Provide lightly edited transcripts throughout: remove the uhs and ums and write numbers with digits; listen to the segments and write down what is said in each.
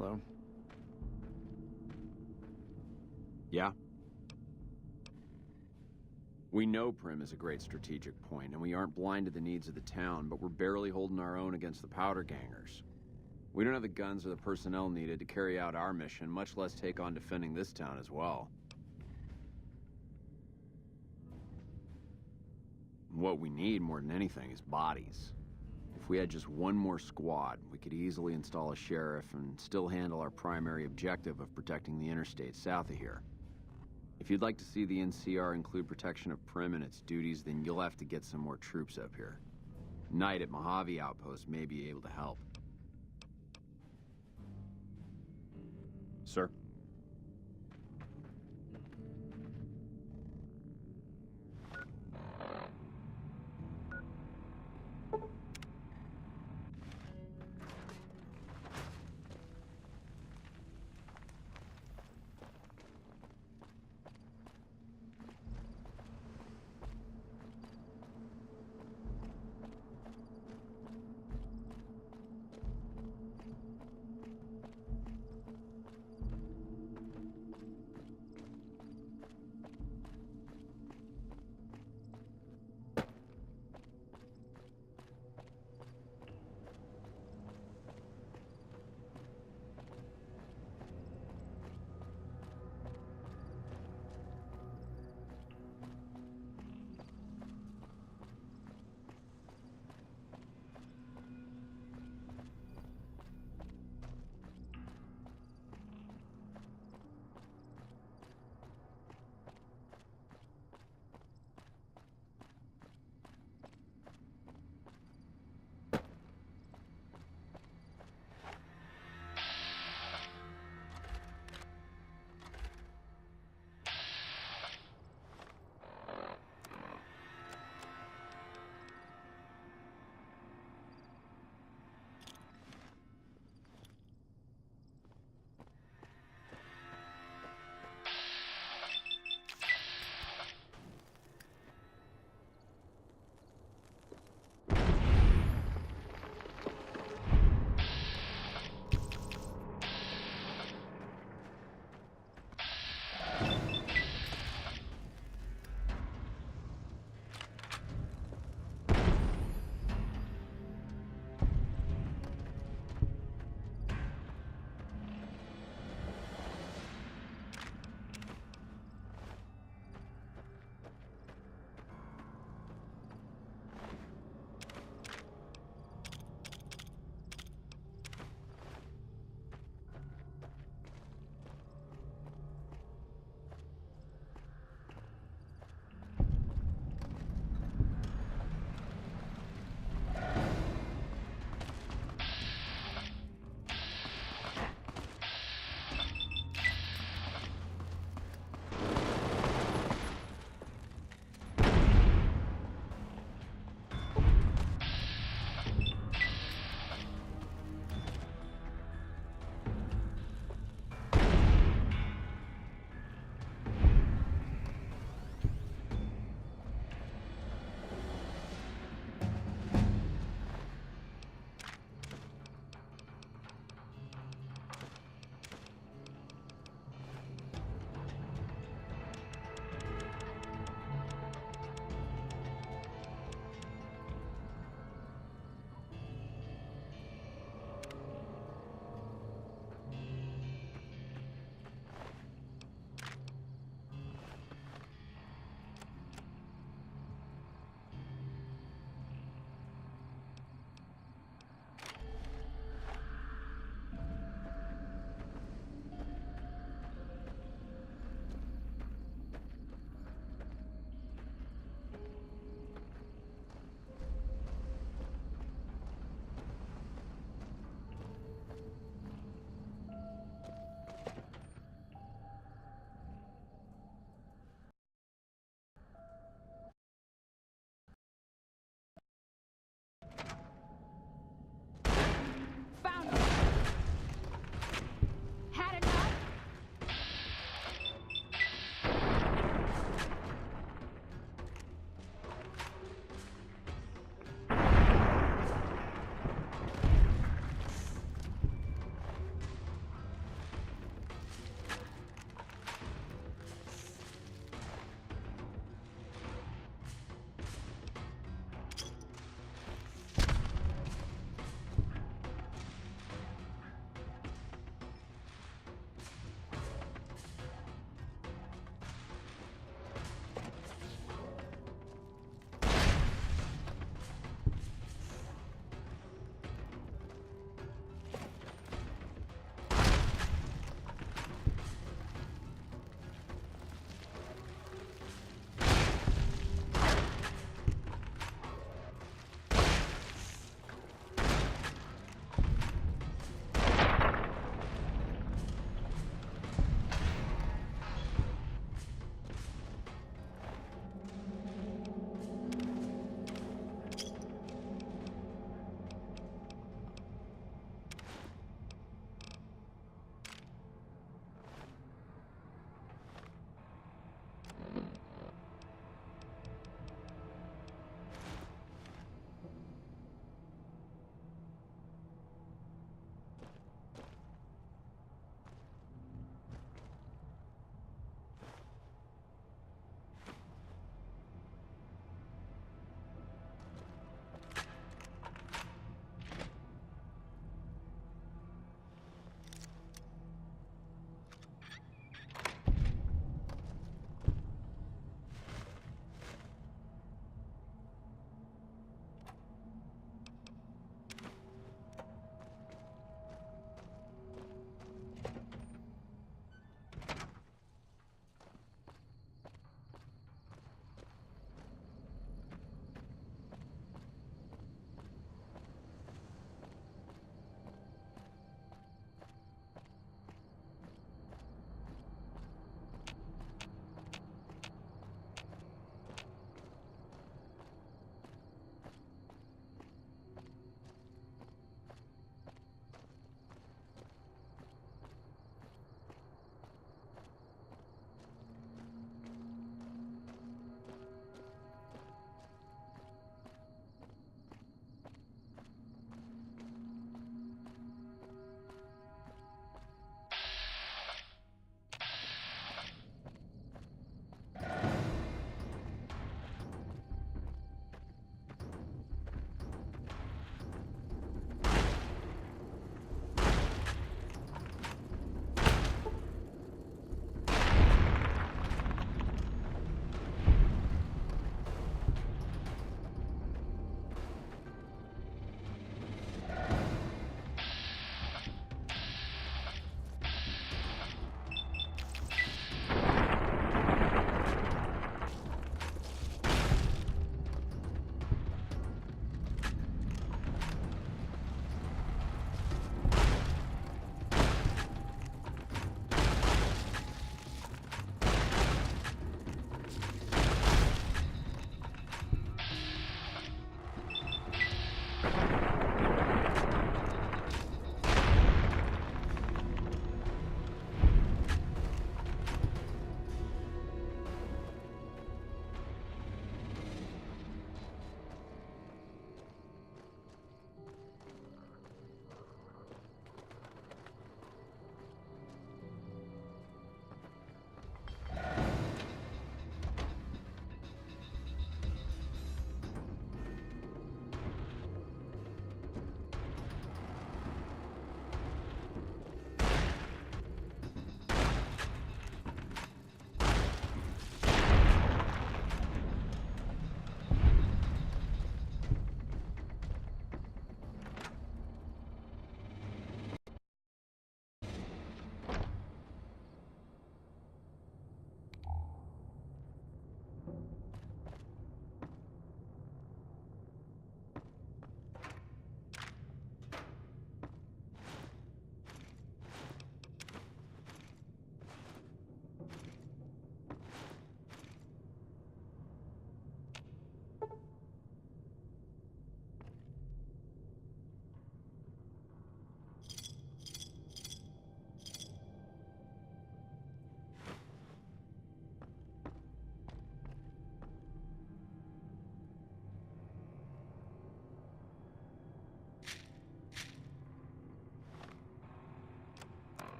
Hello? Yeah? We know Prim is a great strategic point, and we aren't blind to the needs of the town, but we're barely holding our own against the powder gangers. We don't have the guns or the personnel needed to carry out our mission, much less take on defending this town as well. What we need more than anything is bodies. If we had just one more squad, we could easily install a sheriff and still handle our primary objective of protecting the interstate south of here. If you'd like to see the NCR include protection of Prim and its duties, then you'll have to get some more troops up here. Knight at Mojave Outpost may be able to help. Sir?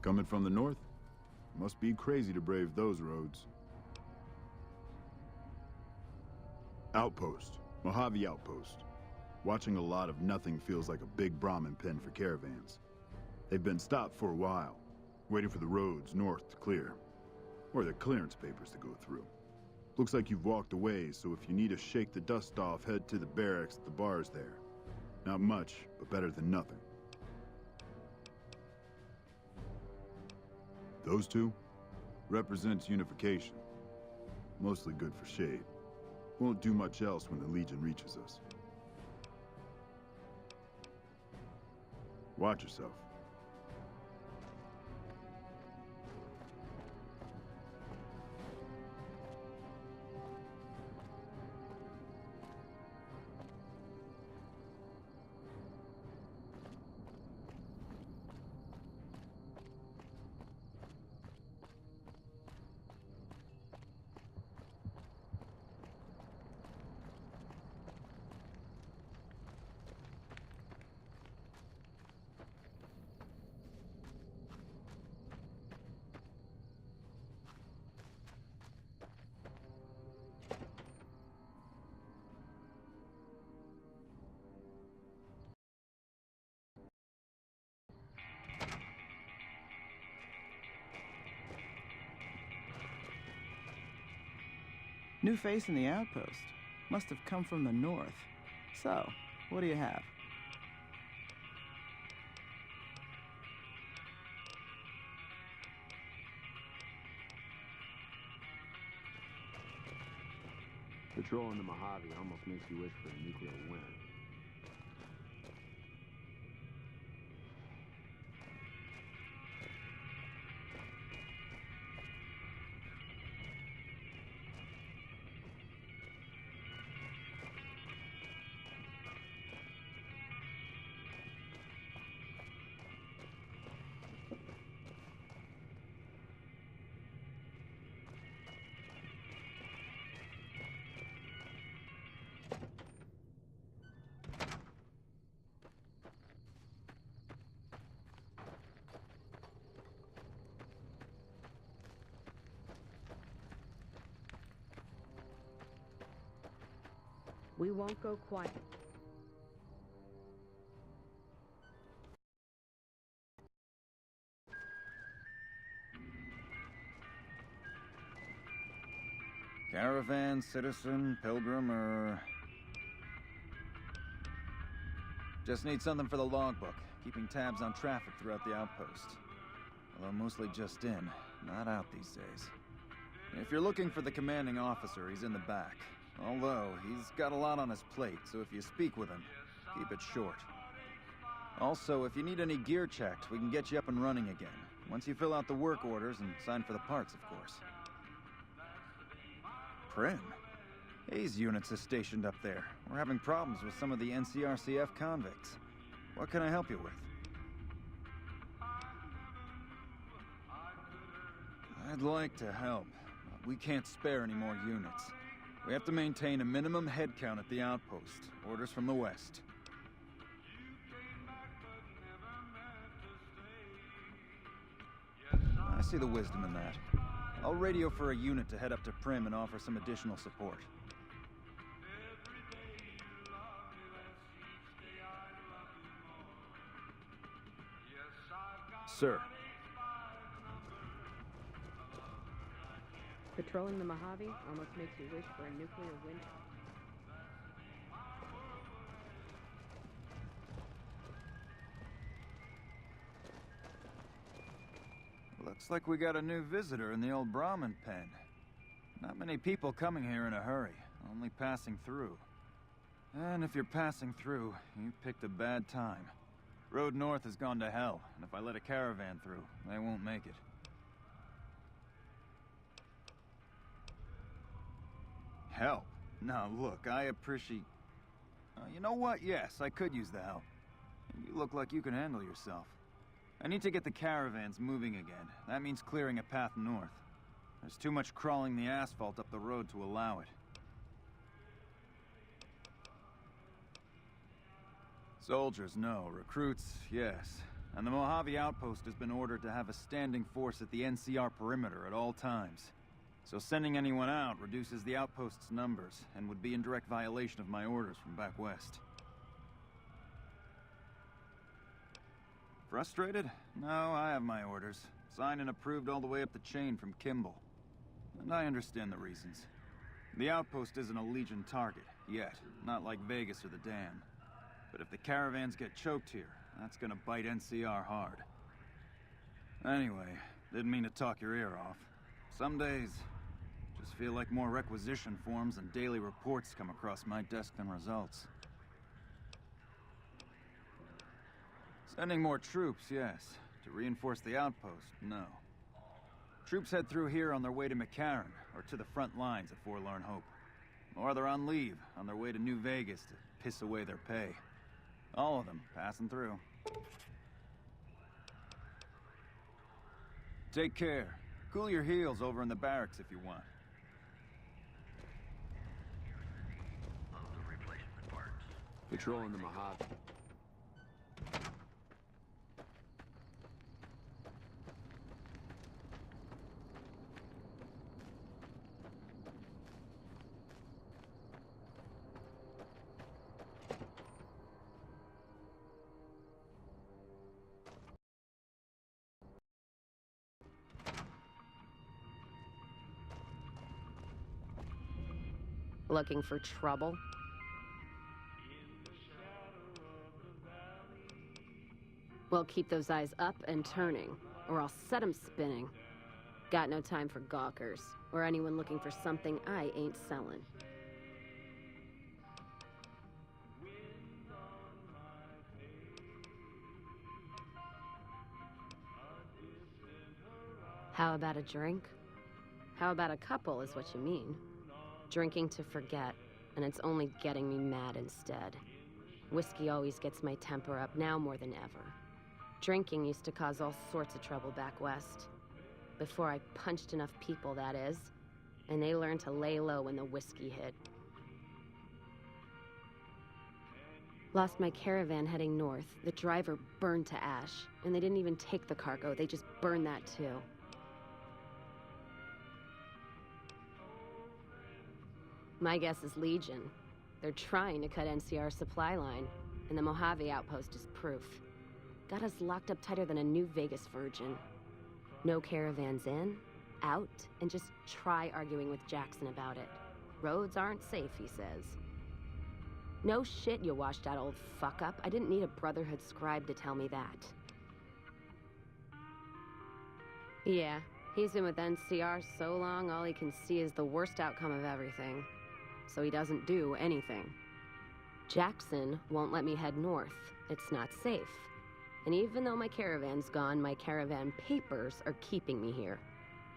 Coming from the north? Must be crazy to brave those roads. Outpost. Mojave Outpost. Watching a lot of nothing feels like a big Brahmin pen for caravans. They've been stopped for a while, waiting for the roads north to clear. Or their clearance papers to go through. Looks like you've walked away, so if you need to shake the dust off, head to the barracks at the bars there. Not much, but better than nothing. Those two represents unification. Mostly good for shade. Won't do much else when the Legion reaches us. Watch yourself. New face in the outpost. Must have come from the north. So, what do you have? Patrolling the Mojave almost makes you wish for a nuclear winter. We won't go quiet. Caravan, citizen, pilgrim, or... Just need something for the logbook, keeping tabs on traffic throughout the outpost. Although mostly just in, not out these days. If you're looking for the commanding officer, he's in the back. Although, he's got a lot on his plate, so if you speak with him, keep it short. Also, if you need any gear checked, we can get you up and running again. Once you fill out the work orders and sign for the parts, of course. Prim? Hayes units is stationed up there. We're having problems with some of the NCRCF convicts. What can I help you with? I'd like to help, but we can't spare any more units. We have to maintain a minimum headcount at the outpost. Orders from the west. I see the wisdom in that. I'll radio for a unit to head up to Prim and offer some additional support. Sir. Patrolling the Mojave almost makes you wish for a nuclear winter. Looks like we got a new visitor in the old Brahmin pen. Not many people coming here in a hurry, only passing through. And if you're passing through, you picked a bad time. Road north has gone to hell, and if I let a caravan through, they won't make it. Help? Now look, I appreciate... you know what? Yes, I could use the help. You look like you can handle yourself. I need to get the caravans moving again. That means clearing a path north. There's too much crawling the asphalt up the road to allow it. Soldiers, no. Recruits, yes. and the Mojave outpost has been ordered to have a standing force at the NCR perimeter at all times. So sending anyone out reduces the outpost's numbers, and would be in direct violation of my orders from back west. Frustrated? No, I have my orders. Signed and approved all the way up the chain from Kimball. And I understand the reasons. The outpost isn't a Legion target, yet. Not like Vegas or the Dam. But if the caravans get choked here, that's gonna bite NCR hard. Anyway, didn't mean to talk your ear off. Some days, just feel like more requisition forms and daily reports come across my desk than results. Sending more troops, yes. To reinforce the outpost, no. Troops head through here on their way to McCarran, or to the front lines at Forlorn Hope. Or they're on leave, on their way to New Vegas to piss away their pay. All of them passing through. Take care. Cool your heels over in the barracks if you want. Patrolling the Mojave. Looking for trouble? Well, keep those eyes up and turning, or I'll set them spinning. Got no time for gawkers, or anyone looking for something I ain't selling. How about a drink? How about a couple is what you mean. Drinking to forget, and it's only getting me mad instead. Whiskey always gets my temper up, now more than ever. Drinking used to cause all sorts of trouble back west. Before I punched enough people, that is. And they learned to lay low when the whiskey hit. Lost my caravan heading north. The driver burned to ash. And they didn't even take the cargo, they just burned that too. My guess is Legion. They're trying to cut NCR's supply line, and the Mojave outpost is proof. Got us locked up tighter than a New Vegas virgin. No caravans in, out, and just try arguing with Jackson about it. Roads aren't safe, he says. No shit, you washed out old fuck-up. I didn't need a Brotherhood scribe to tell me that. Yeah, he's been with NCR so long, all he can see is the worst outcome of everything. So he doesn't do anything. Jackson won't let me head north. It's not safe. And even though my caravan's gone, my caravan papers are keeping me here.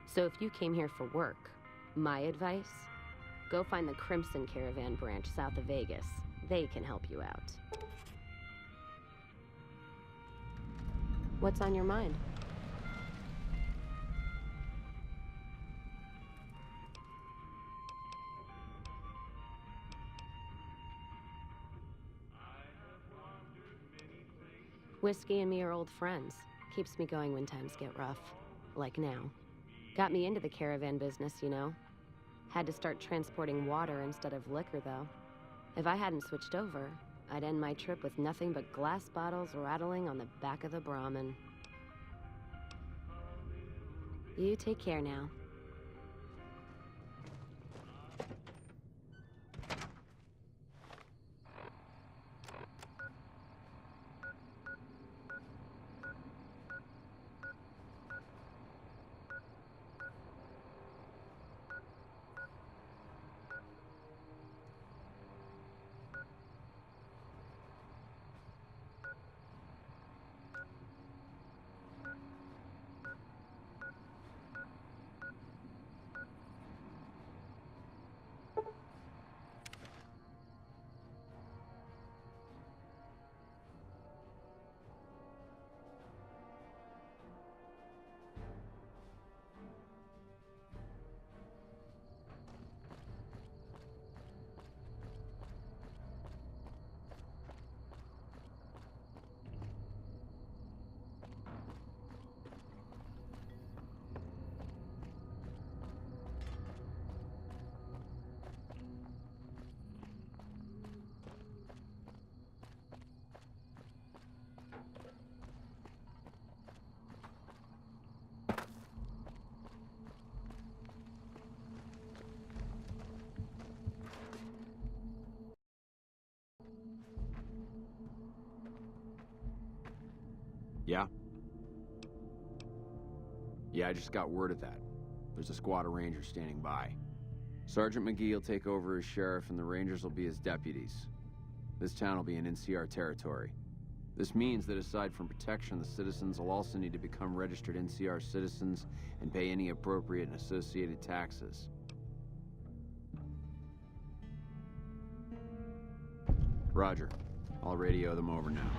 So if you came here for work, my advice, go find the Crimson Caravan branch south of Vegas. They can help you out. What's on your mind? Whiskey and me are old friends. Keeps me going when times get rough. Like now. Got me into the caravan business, you know. Had to start transporting water instead of liquor, though. If I hadn't switched over, I'd end my trip with nothing but glass bottles rattling on the back of the Brahmin. You take care now. Yeah? Yeah, I just got word of that. There's a squad of Rangers standing by. Sergeant McGee will take over as sheriff, and the Rangers will be his deputies. This town will be in NCR territory. This means that aside from protection, the citizens will also need to become registered NCR citizens and pay any appropriate and associated taxes. Roger. I'll radio them over now.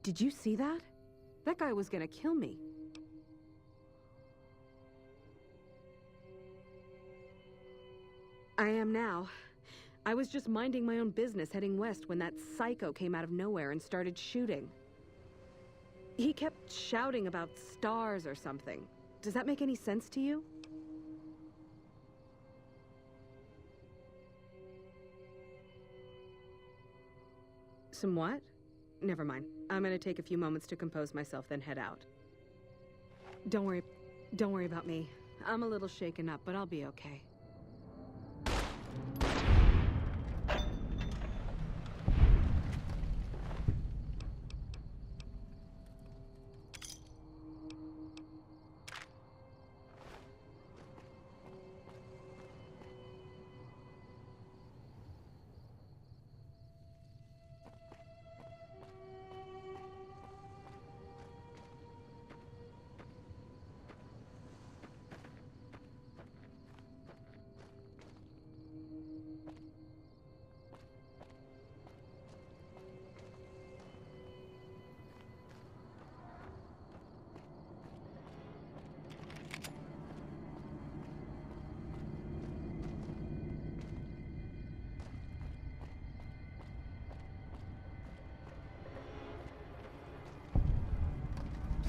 Did you see that? That guy was gonna kill me. I am now. I was just minding my own business heading west when that psycho came out of nowhere and started shooting. He kept shouting about stars or something. Does that make any sense to you? Some what? Never mind. I'm gonna take a few moments to compose myself, then head out. Don't worry about me. I'm a little shaken up, but I'll be okay.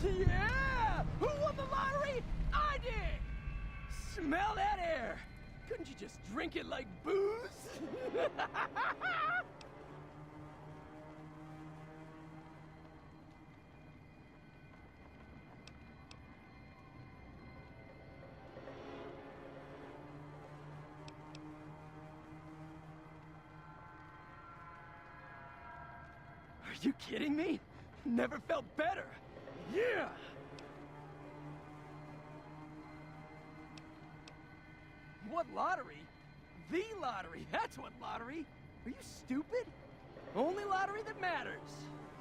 Yeah! Who won the lottery? I did! Smell that air! Couldn't you just drink it like booze? Are you kidding me? Never felt better. Yeah! What lottery? The lottery, that's what lottery! Are you stupid? Only lottery that matters!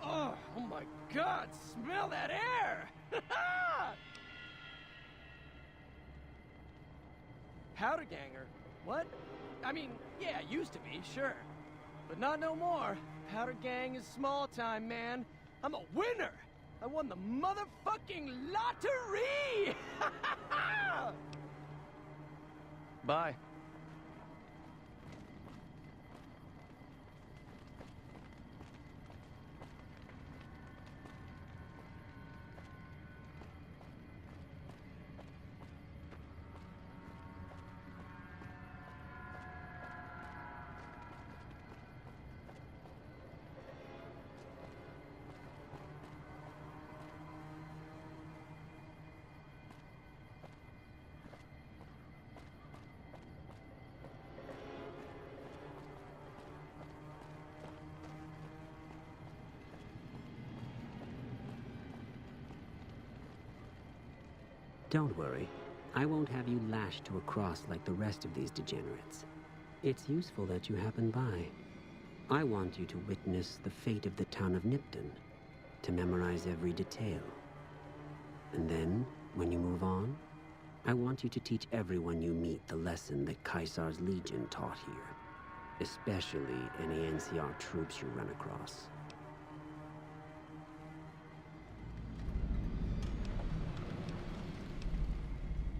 Oh my god, smell that air! Powder ganger? What? I mean, yeah, used to be, sure. But not no more. Powder gang is small time, man. I'm a winner! I won the motherfucking lottery! Bye. Don't worry. I won't have you lashed to a cross like the rest of these degenerates. It's useful that you happen by. I want you to witness the fate of the town of Nipton, to memorize every detail. And then, when you move on, I want you to teach everyone you meet the lesson that Caesar's Legion taught here, especially any NCR troops you run across.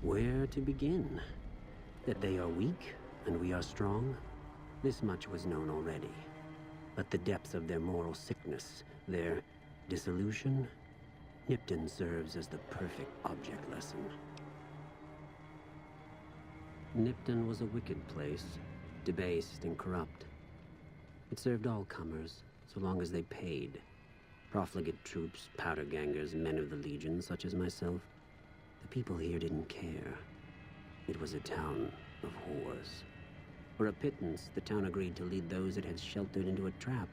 Where to begin? That they are weak and we are strong? This much was known already. But the depths of their moral sickness, their dissolution, Nipton serves as the perfect object lesson. Nipton was a wicked place, debased and corrupt. It served all comers, so long as they paid. Profligate troops, powder gangers, men of the Legion, such as myself. The people here didn't care. It was a town of whores. For a pittance, the town agreed to lead those it had sheltered into a trap.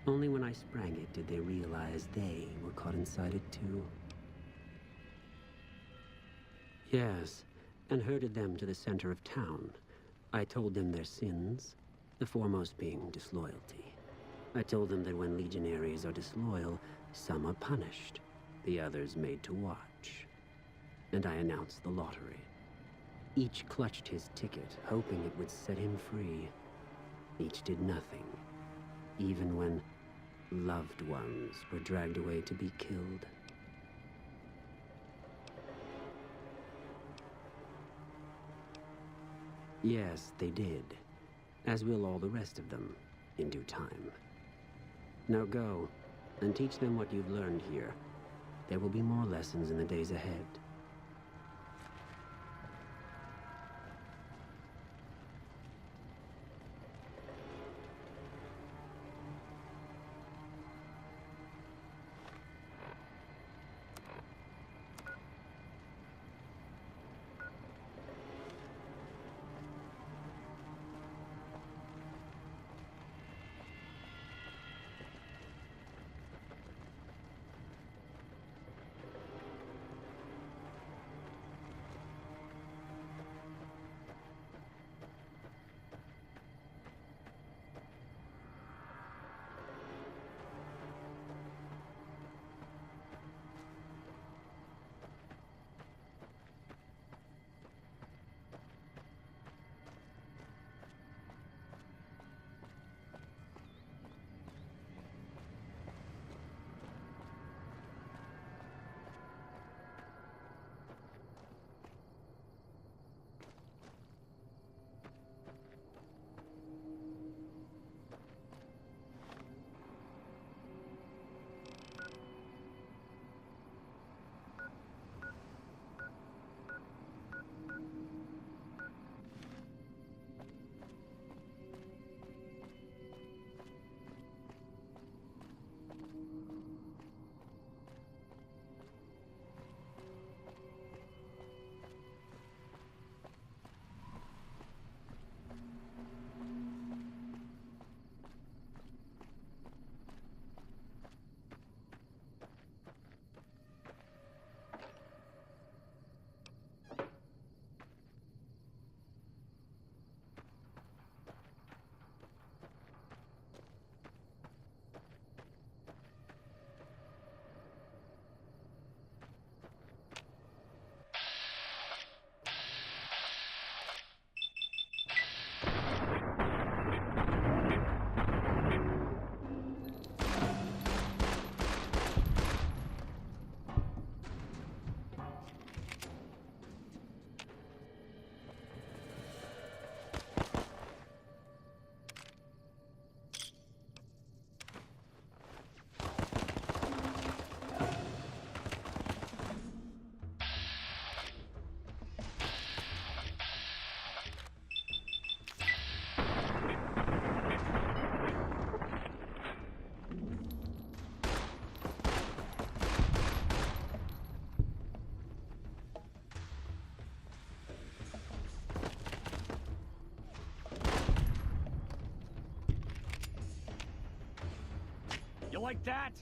Only when I sprang it did they realize they were caught inside it too. Yes, and herded them to the center of town. I told them their sins, the foremost being disloyalty. I told them that when legionaries are disloyal, some are punished, the others made to watch. And I announced the lottery. Each clutched his ticket, hoping it would set him free. Each did nothing, even when loved ones were dragged away to be killed. Yes, they did. As will all the rest of them, in due time. Now go, and teach them what you've learned here. There will be more lessons in the days ahead. You like that?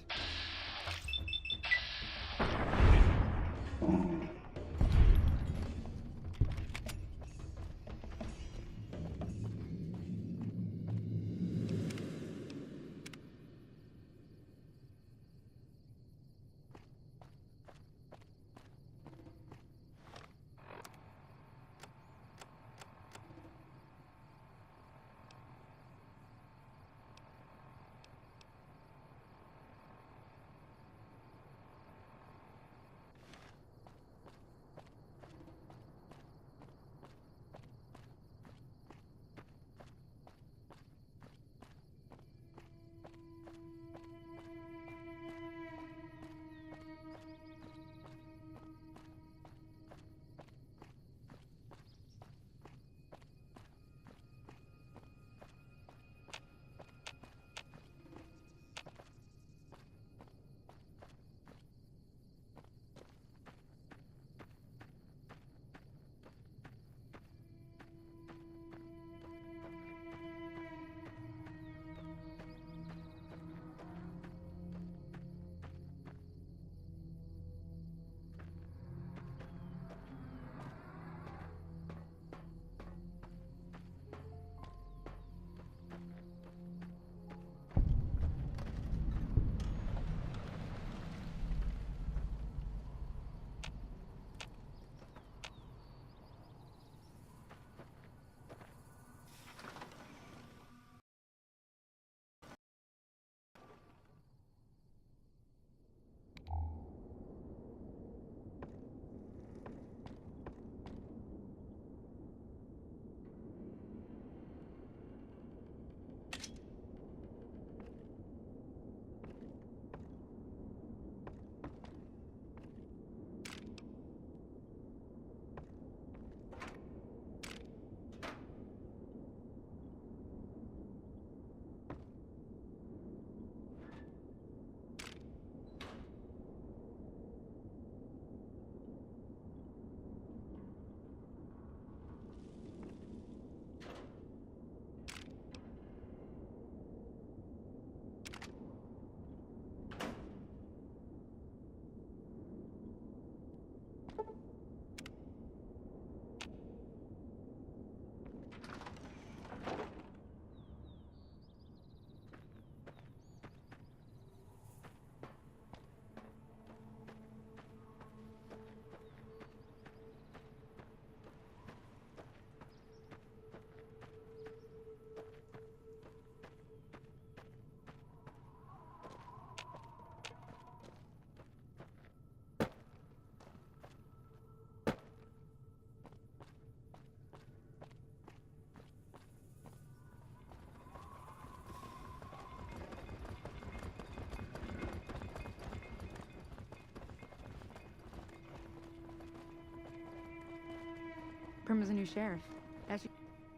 Prima's a new sheriff. That's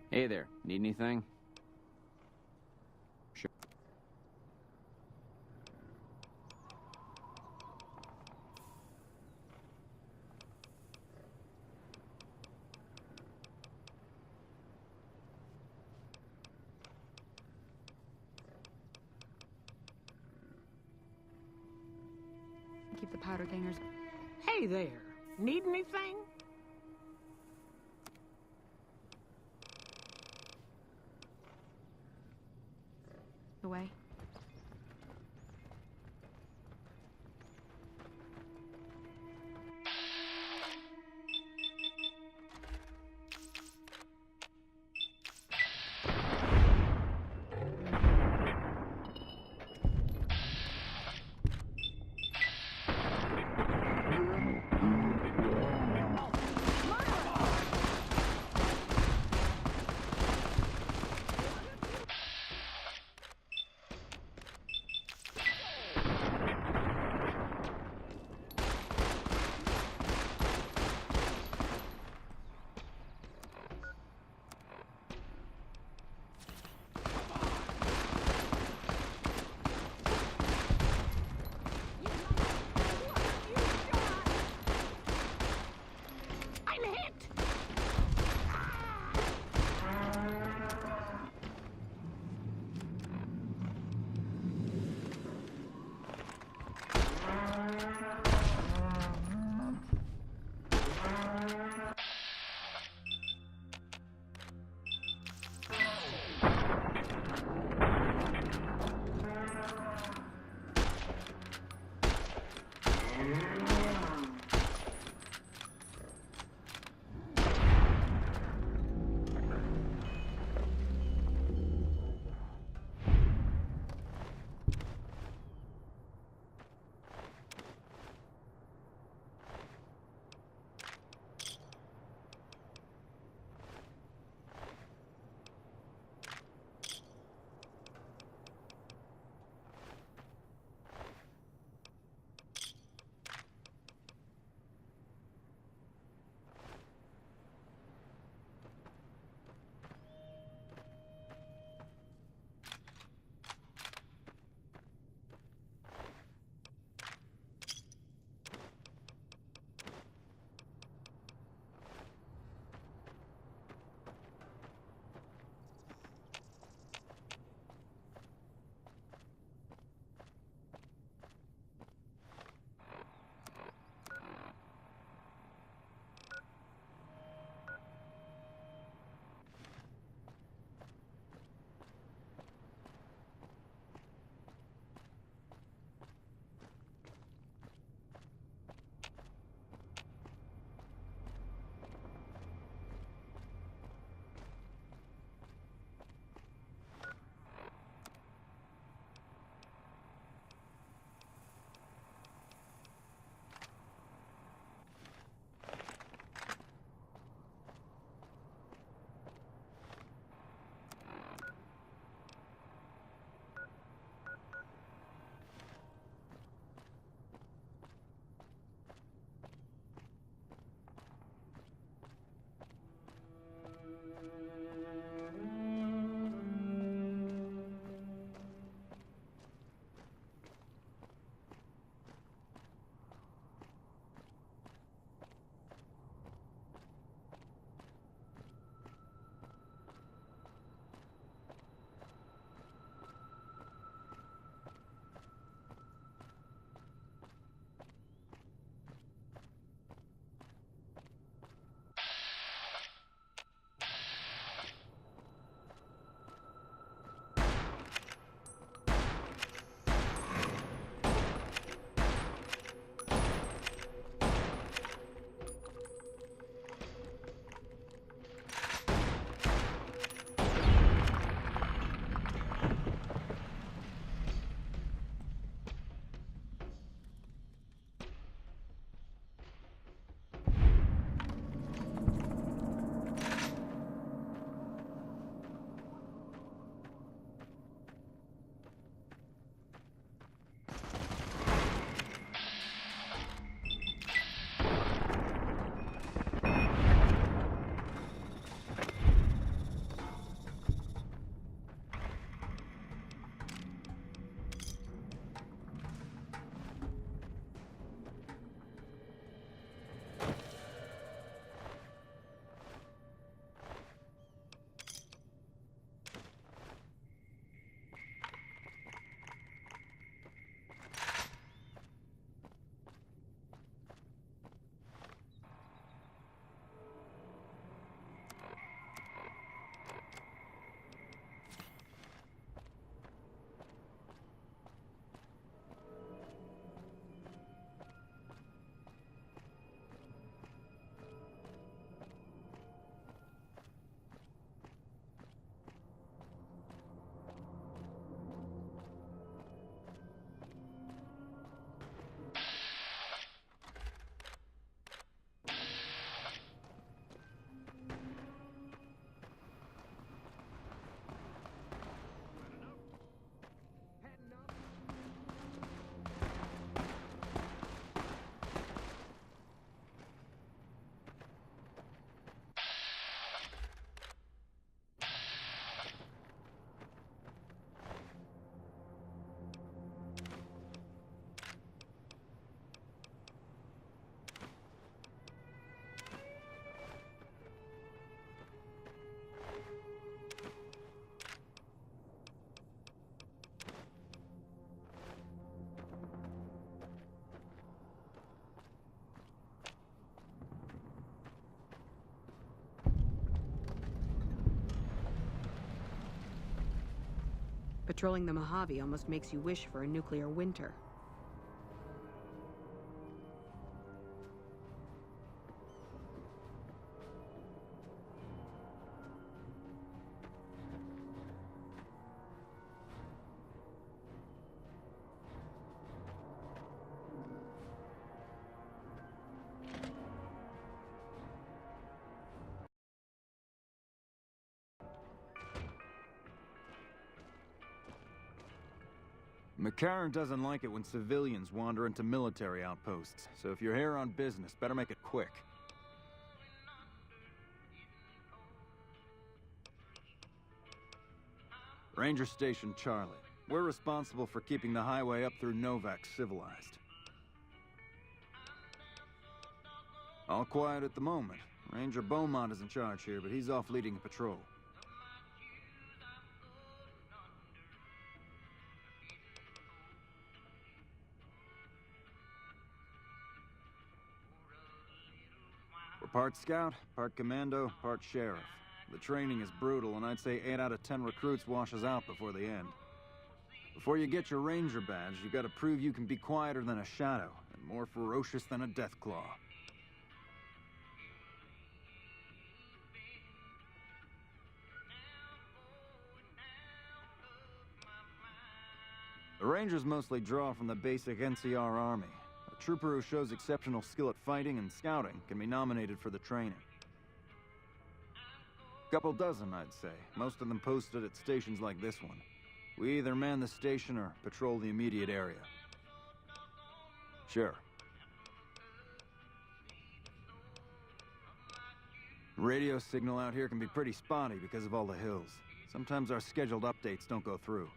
Hey there, need anything? Sure. keep the powder gangers. Hey there, need anything? Away. Patrolling the Mojave almost makes you wish for a nuclear winter. McCarran doesn't like it when civilians wander into military outposts, so if you're here on business, better make it quick. Ranger Station Charlie. We're responsible for keeping the highway up through Novak civilized. All quiet at the moment. Ranger Beaumont is in charge here, but he's off leading a patrol. We're part scout, part commando, part sheriff. The training is brutal, and I'd say 8 out of 10 recruits washes out before the end. Before you get your ranger badge, you gotta prove you can be quieter than a shadow, and more ferocious than a deathclaw. The Rangers mostly draw from the basic NCR Army. A trooper who shows exceptional skill at fighting and scouting can be nominated for the training. Couple dozen, I'd say. Most of them posted at stations like this one. We either man the station or patrol the immediate area. Sure. Radio signal out here can be pretty spotty because of all the hills. Sometimes our scheduled updates don't go through.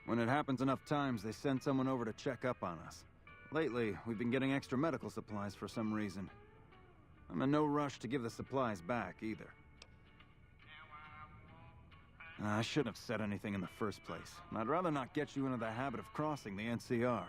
When it happens enough times, they send someone over to check up on us. Lately, we've been getting extra medical supplies for some reason. I'm in no rush to give the supplies back, either. I shouldn't have said anything in the first place. I'd rather not get you into the habit of crossing the NCR.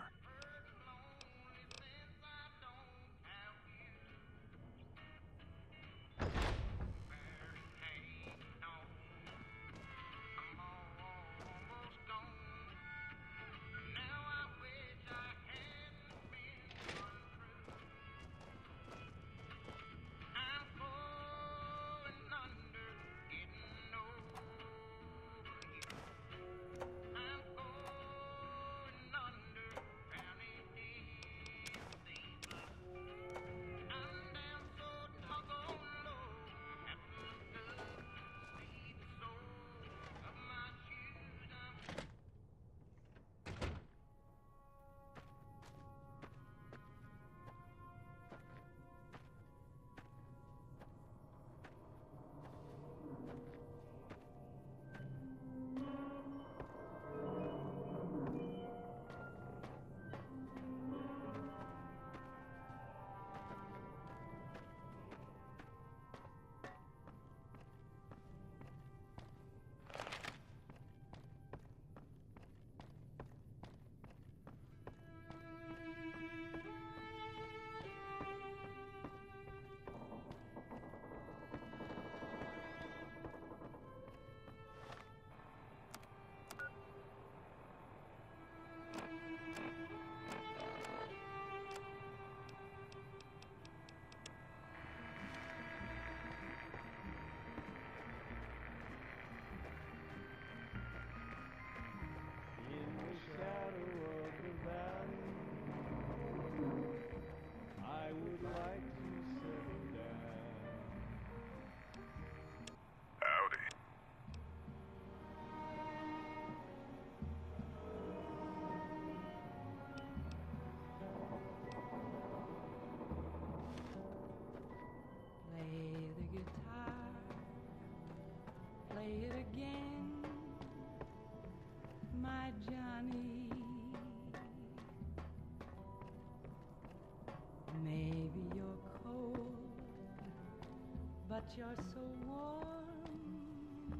But you're so warm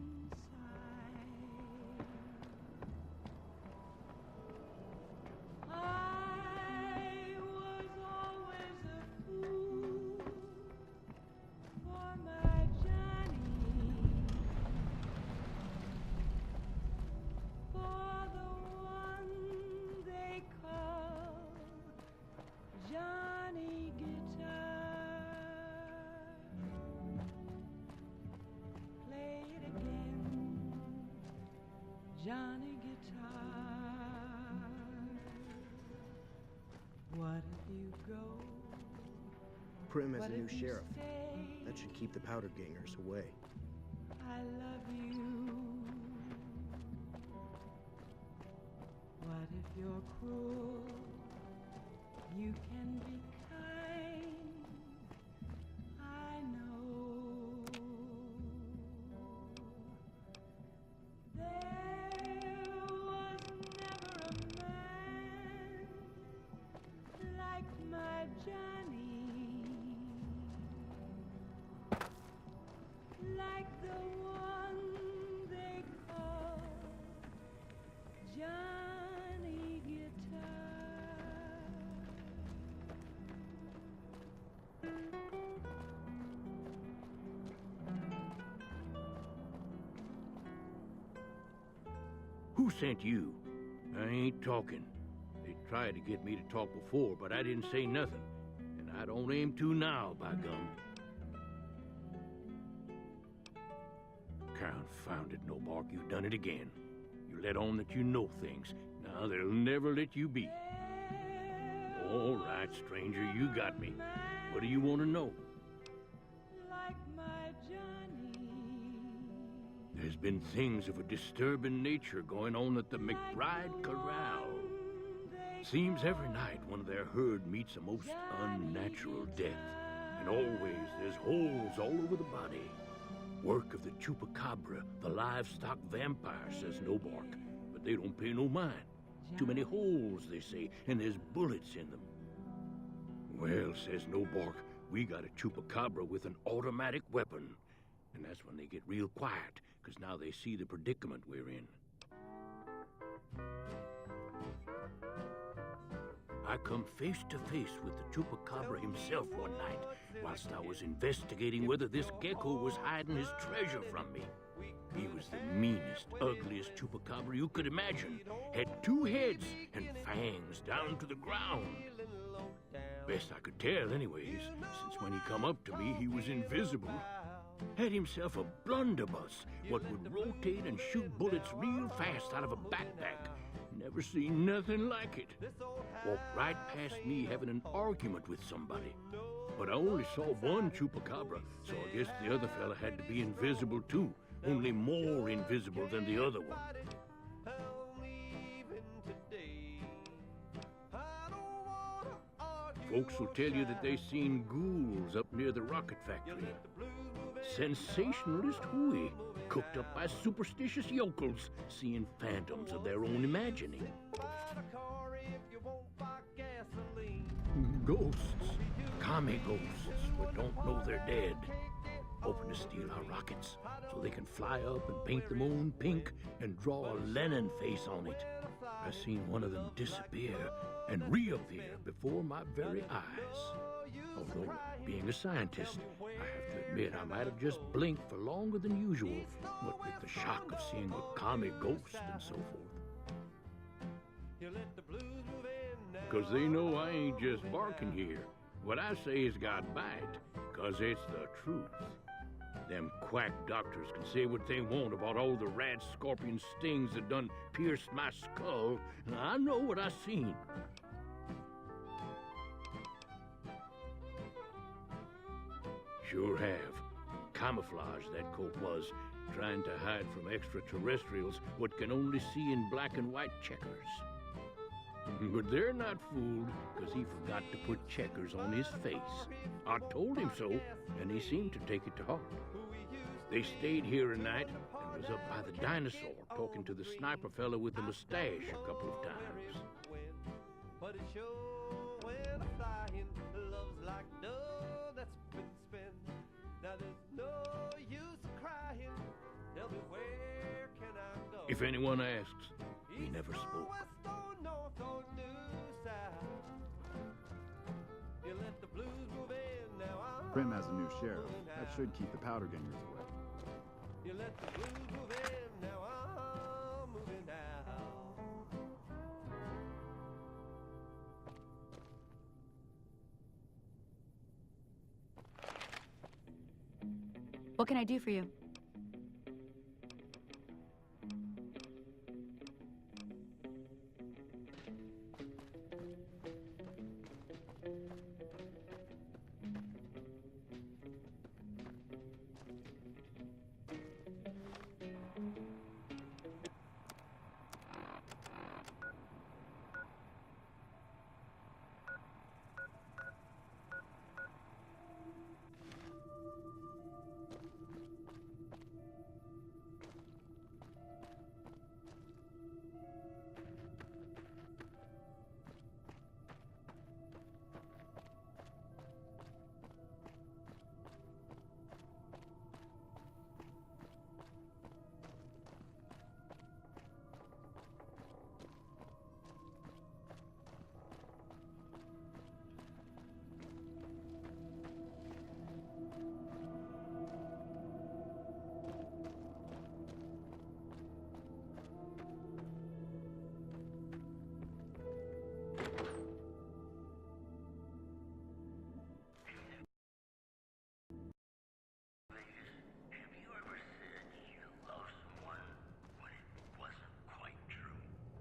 inside. I was always a fool for my Johnny. For Johnny Guitar. What if you go? Prim has What a new if you sheriff. stay? That should keep the powder gangers away. I love you. What if you're cruel? You can be kind. I know. There was never a man like my Johnny, like the one they call Johnny Guitar. Who sent you? I ain't talking. They tried to get me to talk before, but I didn't say nothing. And I don't aim to now, by gum. Confounded Nobark, you've done it again. You let on that you know things. Now they'll never let you be. All right, stranger, you got me. What do you want to know? Like my Johnny. There's been things of a disturbing nature going on at the McBride Corral. Seems every night one of their herd meets a most unnatural death. And always there's holes all over the body. Work of the chupacabra, the livestock vampire, says Nobark. But they don't pay no mind. Too many holes, they say, and there's bullets in them. Well, says Nobark, we got a chupacabra with an automatic weapon. And that's when they get real quiet, because now they see the predicament we're in. I come face to face with the chupacabra himself one night, whilst I was investigating whether this gecko was hiding his treasure from me. He was the meanest, ugliest chupacabra you could imagine. Had 2 heads and fangs down to the ground. Best I could tell anyways, since when he come up to me he was invisible. Had himself a blunderbuss, what would rotate and shoot bullets real fast out of a backpack. Never seen nothing like it. Walked right past me having an argument with somebody. But I only saw one chupacabra, so I guess the other fella had to be invisible too. Only more invisible than the other one. Folks will tell you that they seen ghouls up near the rocket factory. Sensationalist hooey, cooked up by superstitious yokels, seeing phantoms of their own imagining. Ghosts, commie ghosts, who don't know they're dead. Hoping to steal our rockets so they can fly up and paint them own pink and draw a Lenin face on it. I seen one of them disappear and reappear before my very eyes. Although, being a scientist, I have to admit I might have just blinked for longer than usual, what with the shock of seeing a commie ghost and so forth. Because they know I ain't just barking here. What I say has got bite, because it's the truth. Them quack doctors can say what they want about all the rad scorpion stings that done pierced my skull, and I know what I seen. Sure have. Camouflage, that coat was, trying to hide from extraterrestrials what can only see in black and white checkers. But they're not fooled, because he forgot to put checkers on his face. I told him so, and he seemed to take it to heart. They stayed here a night and was up by the dinosaur talking to the sniper fella with the mustache a couple of times. If anyone asks, he never spoke. Prim has a new sheriff. That should keep the powder gangers away. You let the blues move in, now I'm moving out. What can I do for you?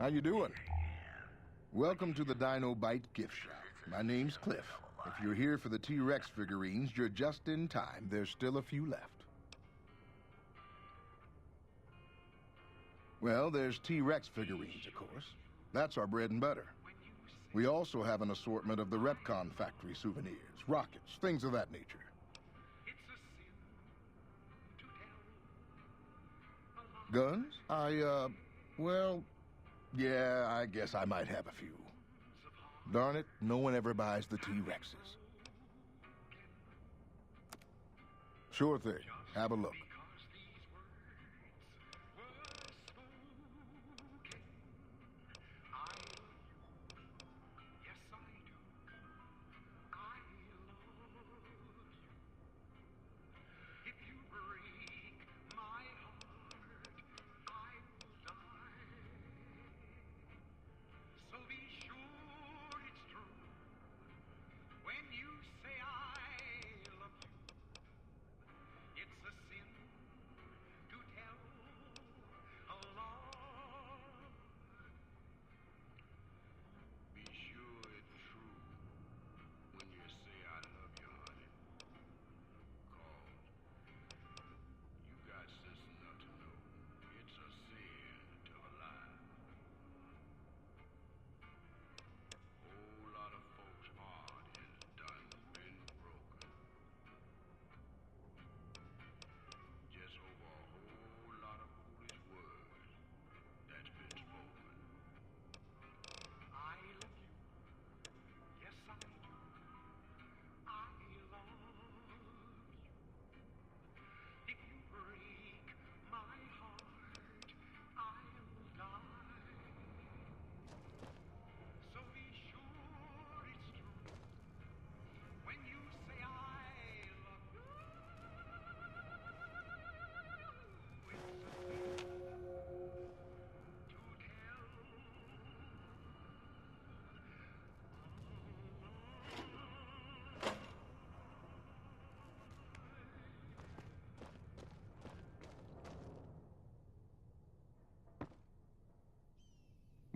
How you doing? Welcome to the Dino Bite gift shop. My name's Cliff. If you're here for the T-Rex figurines, you're just in time. There's still a few left. Well, there's T-Rex figurines, of course. That's our bread and butter. We also have an assortment of the Repcon factory souvenirs, rockets, things of that nature. Guns? Well, yeah, I guess I might have a few. Darn it, no one ever buys the T-Rexes. Sure thing. Have a look.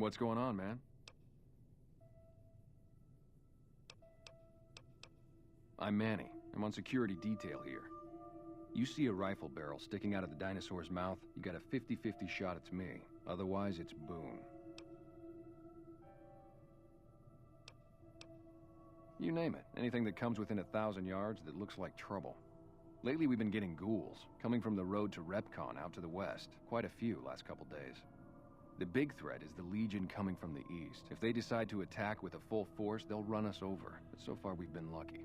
What's going on, man? I'm Manny. I'm on security detail here. You see a rifle barrel sticking out of the dinosaur's mouth, you got a 50-50 shot it's me. Otherwise, it's Boone. You name it. Anything that comes within 1,000 yards that looks like trouble. Lately, we've been getting ghouls, coming from the road to Repcon out to the west. Quite a few last couple days. The big threat is the Legion coming from the east. If they decide to attack with a full force, they'll run us over. But so far, we've been lucky.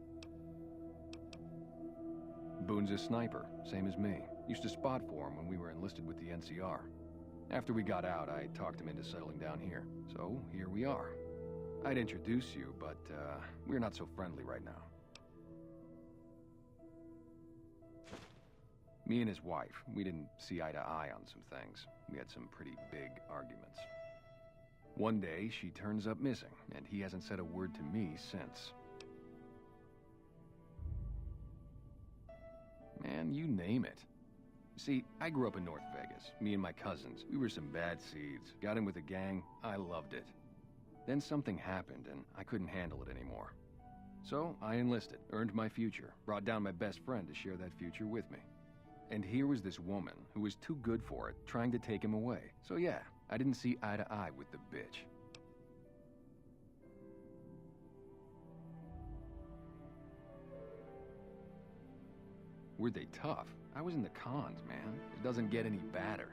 Boone's a sniper, same as me. Used to spot for him when we were enlisted with the NCR. After we got out, I talked him into settling down here. So, here we are. I'd introduce you, but, we're not so friendly right now. Me and his wife, we didn't see eye to eye on some things. We had some pretty big arguments. One day, she turns up missing, and he hasn't said a word to me since. Man, you name it. See, I grew up in North Vegas. Me and my cousins, we were some bad seeds. Got in with a gang, I loved it. Then something happened, and I couldn't handle it anymore. So, I enlisted, earned my future, brought down my best friend to share that future with me. And here was this woman who was too good for it, trying to take him away. So yeah, I didn't see eye to eye with the bitch. Were they tough? I was in the cons, man. It doesn't get any badder.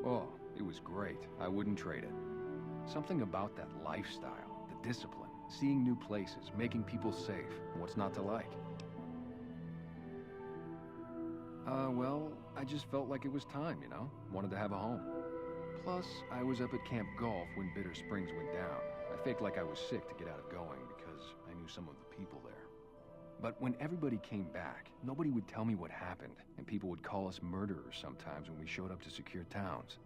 Oh, it was great. I wouldn't trade it. Something about that lifestyle, the discipline, seeing new places, making people safe, what's not to like? Well, I just felt like it was time, you know? Wanted to have a home. Plus, I was up at Camp Golf when Bitter Springs went down. I faked like I was sick to get out of going because I knew some of the people there. But when everybody came back, nobody would tell me what happened, and people would call us murderers sometimes when we showed up to secure towns.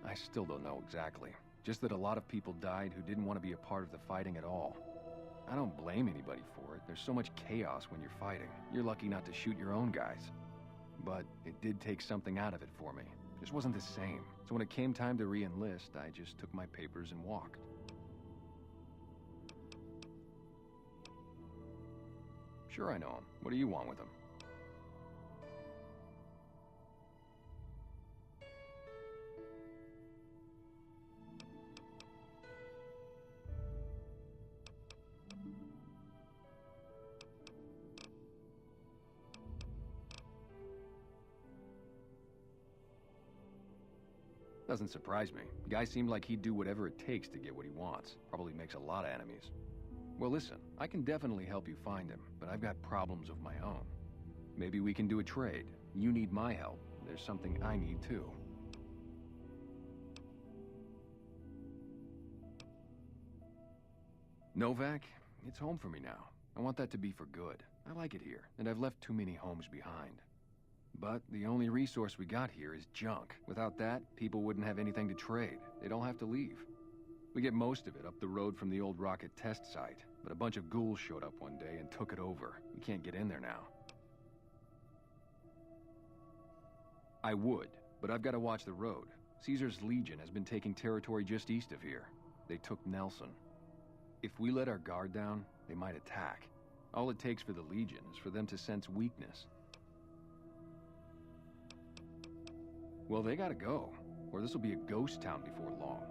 I still don't know exactly. Just that a lot of people died who didn't want to be a part of the fighting at all. I don't blame anybody for it. There's so much chaos when you're fighting. You're lucky not to shoot your own guys. But it did take something out of it for me. Just wasn't the same. So when it came time to re-enlist, I just took my papers and walked. Sure I know him. What do you want with him? Doesn't surprise me. The guy seemed like he'd do whatever it takes to get what he wants. Probably makes a lot of enemies. Well, listen, I can definitely help you find him, but I've got problems of my own. Maybe we can do a trade. You need my help. There's something I need too. Novak, it's home for me now. I want that to be for good. I like it here, and I've left too many homes behind. But the only resource we got here is junk. Without that, people wouldn't have anything to trade. They'd all have to leave. We get most of it up the road from the old rocket test site, but a bunch of ghouls showed up one day and took it over. We can't get in there now. I would, but I've got to watch the road. Caesar's Legion has been taking territory just east of here. They took Nelson. If we let our guard down, they might attack. All it takes for the Legion is for them to sense weakness. Well, they gotta go, or this will be a ghost town before long.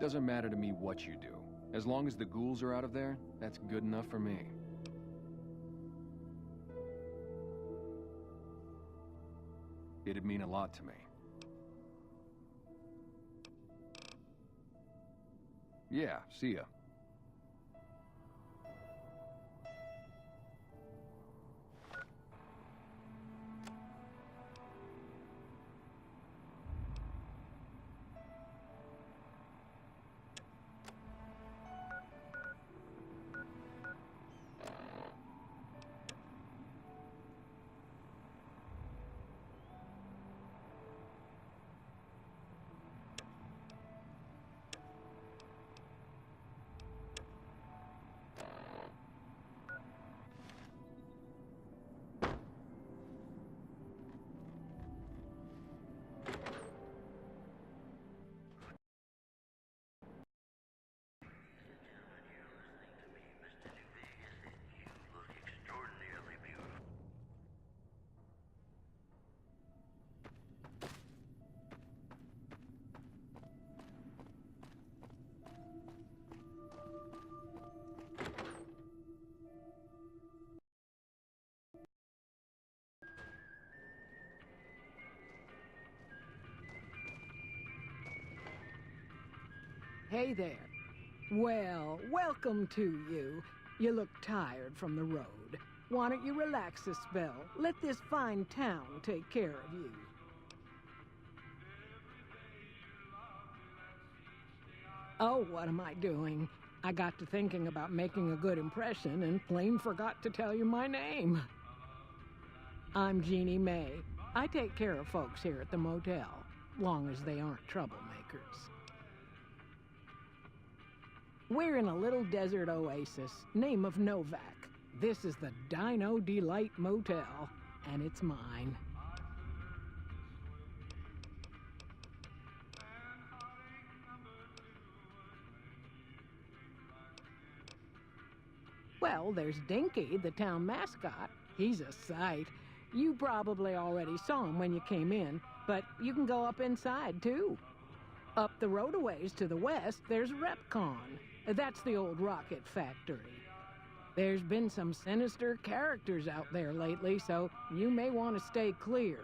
Doesn't matter to me what you do. As long as the ghouls are out of there, that's good enough for me. It'd mean a lot to me. Yeah, see ya. Hey there. Well, welcome to you. You look tired from the road. Why don't you relax a spell? Let this fine town take care of you. Oh, what am I doing? I got to thinking about making a good impression and plain forgot to tell you my name. I'm Jeannie May. I take care of folks here at the motel, long as they aren't troublemakers. We're in a little desert oasis, name of Novak. This is the Dino Delight Motel, and it's mine. Well, there's Dinky, the town mascot. He's a sight. You probably already saw him when you came in, but you can go up inside, too. Up the road a ways to the west, there's Repcon. That's the old rocket factory. There's been some sinister characters out there lately, so you may want to stay clear.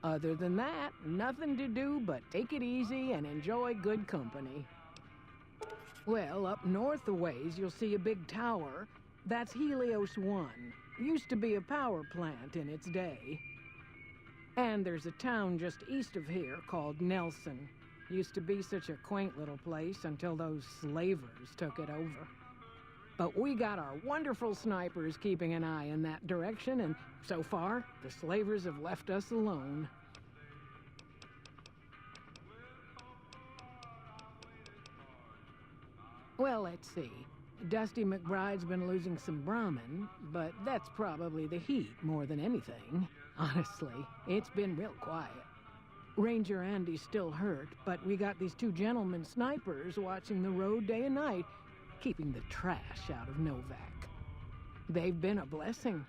Other than that, nothing to do but take it easy and enjoy good company. Well, up north a ways, you'll see a big tower. That's Helios 1. Used to be a power plant in its day. And there's a town just east of here called Nelson. Used to be such a quaint little place until those slavers took it over. But we got our wonderful snipers keeping an eye in that direction, and so far, the slavers have left us alone. Well, let's see. Dusty McBride's been losing some Brahmin, but that's probably the heat more than anything. Honestly, it's been real quiet. Ranger Andy's still hurt, but we got these 2 gentlemen snipers watching the road day and night, keeping the trash out of Novak. They've been a blessing.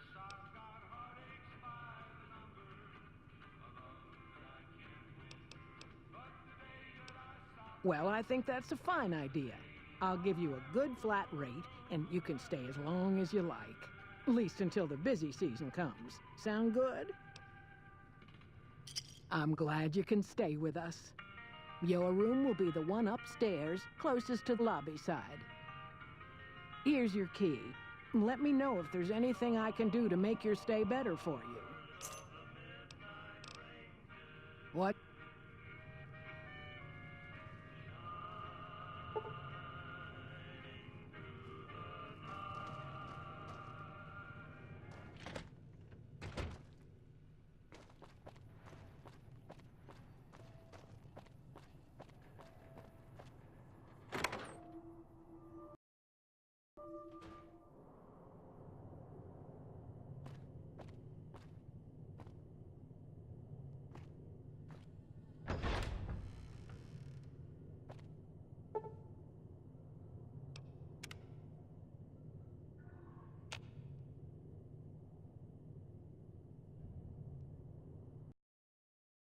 Well, I think that's a fine idea. I'll give you a good flat rate, and you can stay as long as you like. At least until the busy season comes. Sound good? I'm glad you can stay with us. Your room will be the one upstairs, closest to the lobby side. Here's your key. Let me know if there's anything I can do to make your stay better for you. What